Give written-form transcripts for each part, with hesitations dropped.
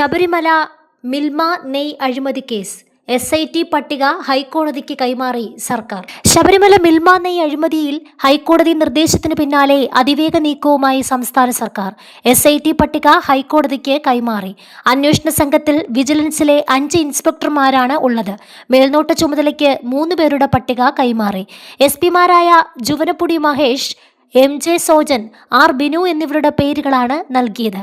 ശബരിമല മിൽമ നെയ് അഴിമതി case SIT പട്ടിക ഹൈക്കോടതിക്ക് കൈമാറി സർക്കാർ. ശബരിമല മിൽമ നെയ് അഴിമതിയിൽ ഹൈക്കോടതി നിർദ്ദേശത്തിന് പിന്നാലെ അതിവേഗ നീക്കവുമായി സംസ്ഥാന സർക്കാർ SIT പട്ടിക ഹൈക്കോടതിക്ക് കൈമാറി. അന്വേഷണ സംഘത്തിൽ വിജിലൻസിലെ 5 ഇൻസ്പെക്ടർമാരാണ് ഉള്ളത്. മേൽനോട്ട ചുമതലയ്ക്ക് 3 പേരുടെ പട്ടിക കൈമാറി. SP-മാരായ ജുവനപ്പുടി മഹേഷ്, MJ സോജൻ, R ബിനു എന്നിവരുടെ പേരുകളാണ് നൽകിയത്.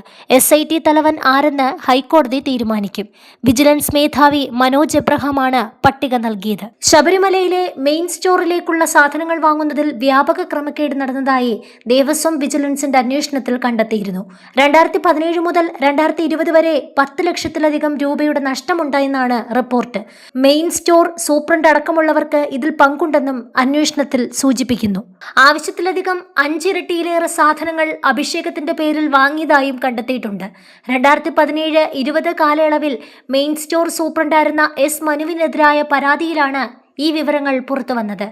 SIT തലവൻ ആരെന്ന് ഹൈക്കോടതി തീരുമാനിക്കും. വിജിലൻസ് മേധാവി മനോജ് എബ്രഹാമാണ് പട്ടിക നൽകിയത്. ശബരിമലയിലെ മെയിൻ സ്റ്റോറിലേക്കുള്ള സാധനങ്ങൾ വാങ്ങുന്നതിൽ വ്യാപക ക്രമക്കേട് നടന്നതായി ദേവസ്വം വിജിലൻസിന്റെ അന്വേഷണത്തിൽ കണ്ടെത്തിയിരുന്നു. 2017 മുതൽ 2020 വരെ 10 ലക്ഷത്തിലധികം രൂപയുടെ നഷ്ടമുണ്ടായെന്നാണ് റിപ്പോർട്ട്. മെയിൻ സ്റ്റോർ സൂപ്രണ്ട് അടക്കമുള്ളവർക്ക് ഇതിൽ പങ്കുണ്ടെന്നും അന്വേഷണത്തിൽ സൂചിപ്പിക്കുന്നു. ആവശ്യത്തിലധികം 5 ഇരട്ടിയിലേറെ സാധനങ്ങൾ അഭിഷേകത്തിന്റെ പേരിൽ വാങ്ങിയതായും കണ്ടെത്തിയിട്ടുണ്ട്. 2017-20 കാലയളവിൽ മെയിൻ സ്റ്റോർ സൂപ്രണ്ടായിരുന്ന S മനുവിനെതിരായ പരാതിയിലാണ് ഈ വിവരങ്ങൾ പുറത്തുവന്നത്.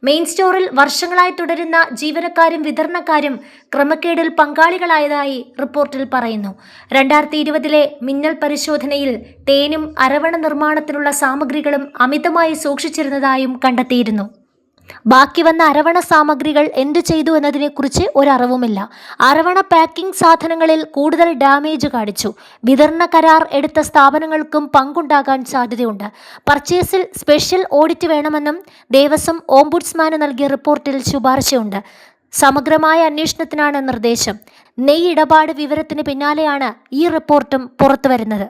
മെയിൻ സ്റ്റോറിൽ വർഷങ്ങളായി തുടരുന്ന ജീവനക്കാരും വിതരണക്കാരും ക്രമക്കേടിൽ പങ്കാളികളായതായി റിപ്പോർട്ടിൽ പറയുന്നു. 2020-ലെ മിന്നൽ പരിശോധനയിൽ തേനും അരവണ നിർമ്മാണത്തിനുള്ള സാമഗ്രികളും അമിതമായി സൂക്ഷിച്ചിരുന്നതായും കണ്ടെത്തിയിരുന്നു. ബാക്കി വന്ന അരവണ സാമഗ്രികൾ എന്തു ചെയ്തു എന്നതിനെക്കുറിച്ച് ഒരറിവുമില്ല. അരവണ പാക്കിംഗ് സാധനങ്ങളിൽ കൂടുതൽ ഡാമേജ് കാണിച്ചു. വിതരണ കരാർ എടുത്ത സ്ഥാപനങ്ങൾക്കും പങ്കുണ്ടാകാൻ സാധ്യതയുണ്ട്. പർച്ചേസിൽ സ്പെഷ്യൽ ഓഡിറ്റ് വേണമെന്നും ദേവസ്വം ഓംബുഡ്സ്മാന് നൽകിയ റിപ്പോർട്ടിൽ ശുപാർശയുണ്ട്. സമഗ്രമായ അന്വേഷണത്തിനാണ് നിർദ്ദേശം. നെയ്യ് ഇടപാട് വിവരത്തിന് പിന്നാലെയാണ് ഈ റിപ്പോർട്ടും പുറത്തുവരുന്നത്.